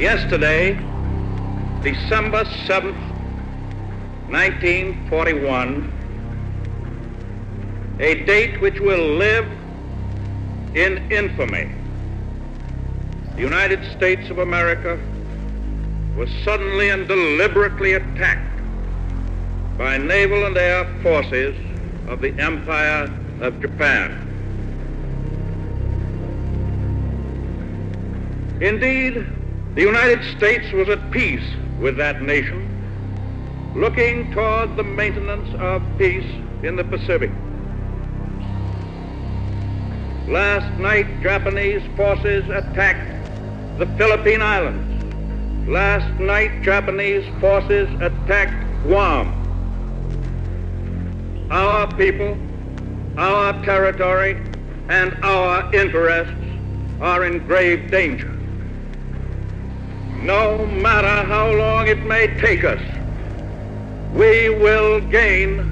Yesterday, December 7th, 1941, a date which will live in infamy, the United States of America was suddenly and deliberately attacked by naval and air forces of the Empire of Japan. Indeed, the United States was at peace with that nation, looking toward the maintenance of peace in the Pacific. Last night, Japanese forces attacked the Philippine Islands. Last night, Japanese forces attacked Guam. Our people, our territory, and our interests are in grave danger. No matter how long it may take us, we will gain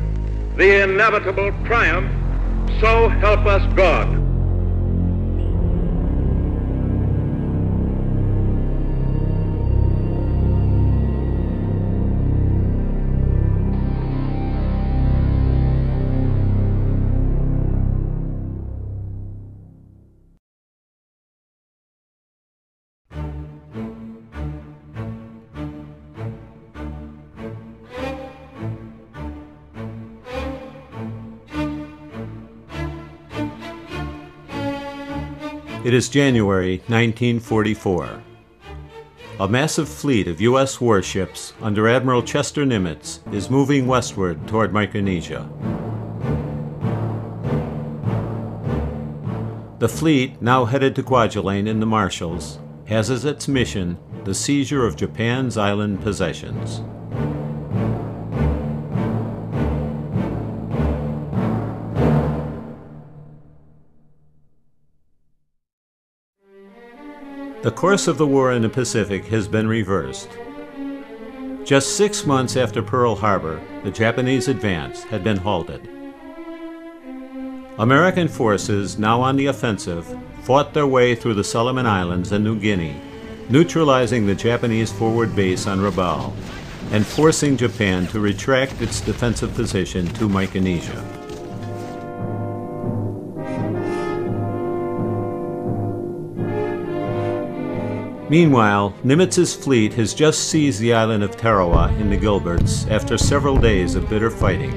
the inevitable triumph, so help us God. It is January 1944. A massive fleet of U.S. warships under Admiral Chester Nimitz is moving westward toward Micronesia. The fleet, now headed to Kwajalein in the Marshalls, has as its mission the seizure of Japan's island possessions. The course of the war in the Pacific has been reversed. Just 6 months after Pearl Harbor, the Japanese advance had been halted. American forces, now on the offensive, fought their way through the Solomon Islands and New Guinea, neutralizing the Japanese forward base on Rabaul and forcing Japan to retract its defensive position to Micronesia. Meanwhile, Nimitz's fleet has just seized the island of Tarawa in the Gilberts after several days of bitter fighting.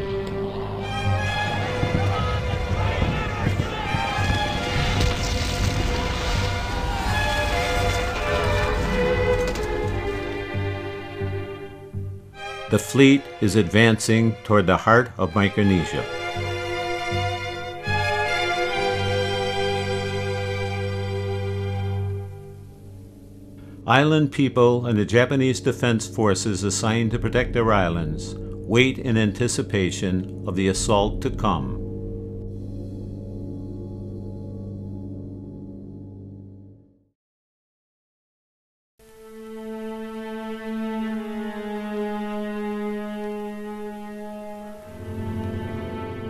The fleet is advancing toward the heart of Micronesia. Island people and the Japanese defense forces assigned to protect their islands wait in anticipation of the assault to come.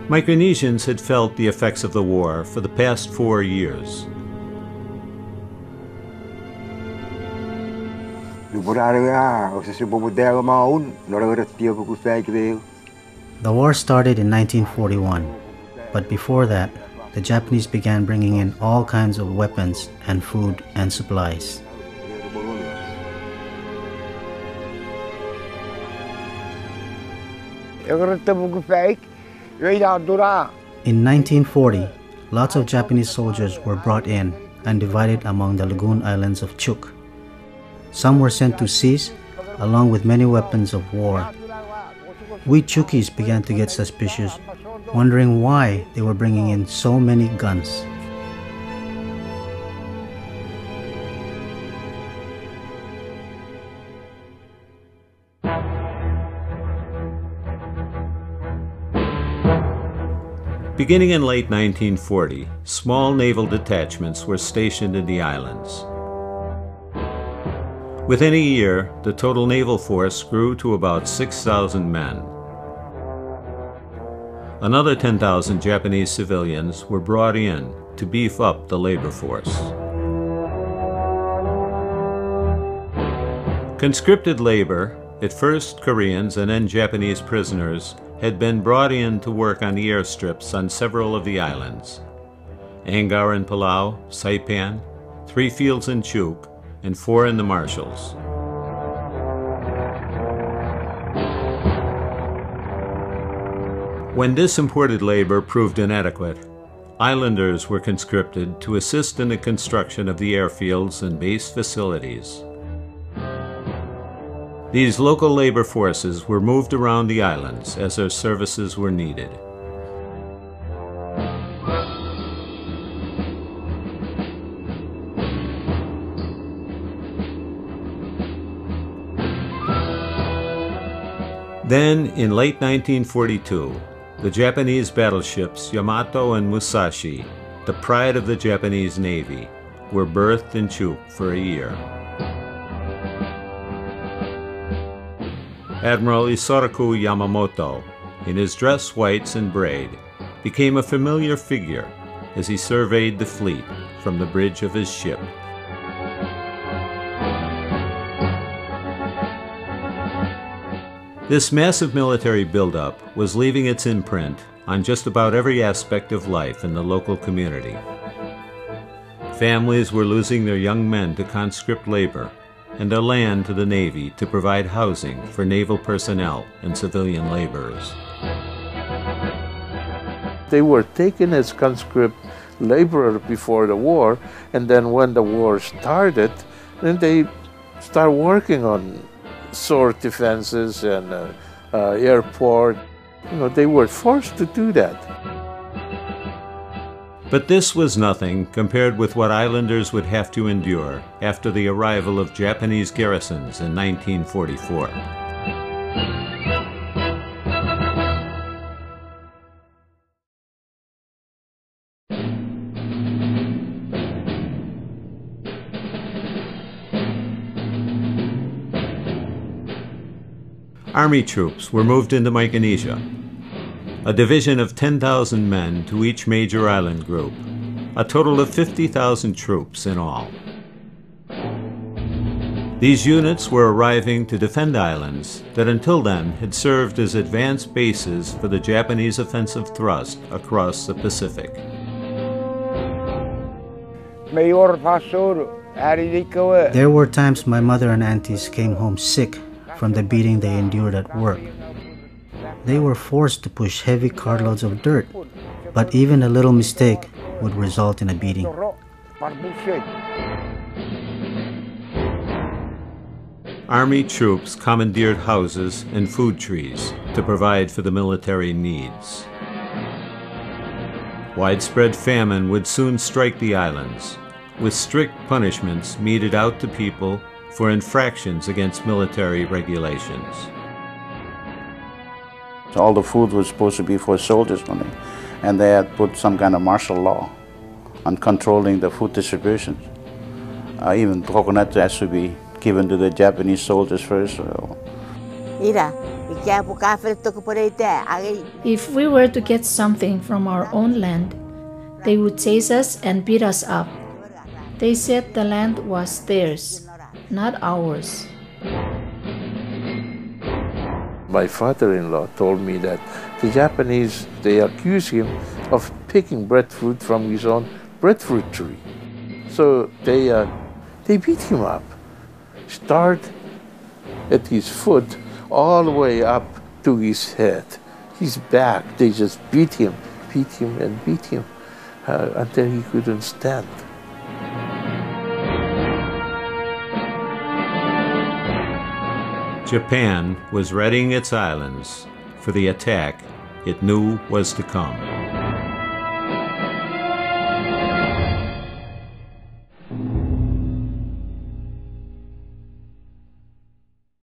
Micronesians had felt the effects of the war for the past 4 years. The war started in 1941, but before that, the Japanese began bringing in all kinds of weapons and food and supplies. In 1940, lots of Japanese soldiers were brought in and divided among the lagoon islands of Chuuk. Some were sent to seas, along with many weapons of war. We Chuukis began to get suspicious, wondering why they were bringing in so many guns. Beginning in late 1940, small naval detachments were stationed in the islands. Within a year, the total naval force grew to about 6,000 men. Another 10,000 Japanese civilians were brought in to beef up the labor force. Conscripted labor, at first Koreans and then Japanese prisoners, had been brought in to work on the airstrips on several of the islands. Angar in Palau, Saipan, 3 fields in Chuuk, and 4 in the Marshalls. When this imported labor proved inadequate, islanders were conscripted to assist in the construction of the airfields and base facilities. These local labor forces were moved around the islands as their services were needed. Then, in late 1942, the Japanese battleships Yamato and Musashi, the pride of the Japanese Navy, were berthed in Chuuk for a year. Admiral Isoroku Yamamoto, in his dress whites and braid, became a familiar figure as he surveyed the fleet from the bridge of his ship. This massive military buildup was leaving its imprint on just about every aspect of life in the local community. Families were losing their young men to conscript labor and their land to the Navy to provide housing for naval personnel and civilian laborers. They were taken as conscript laborers before the war, and then when the war started, then they start working on sword defenses and airport. You know, they were forced to do that. But this was nothing compared with what islanders would have to endure after the arrival of Japanese garrisons in 1944. Army troops were moved into Micronesia, a division of 10,000 men to each major island group, a total of 50,000 troops in all. These units were arriving to defend islands that until then had served as advanced bases for the Japanese offensive thrust across the Pacific. There were times my mother and aunties came home sick from the beating they endured at work. They were forced to push heavy cartloads of dirt, but even a little mistake would result in a beating. Army troops commandeered houses and food trees to provide for the military needs. Widespread famine would soon strike the islands, with strict punishments meted out to people for infractions against military regulations. All the food was supposed to be for soldiers only, and they had put some kind of martial law on controlling the food distribution. Even coconut has to be given to the Japanese soldiers first. If we were to get something from our own land, they would chase us and beat us up. They said the land was theirs, not ours. My father-in-law told me that the Japanese, they accused him of picking breadfruit from his own breadfruit tree. So they beat him up. Start at his foot all the way up to his head. His back, they just beat him and beat him until he couldn't stand. Japan was readying its islands for the attack it knew was to come.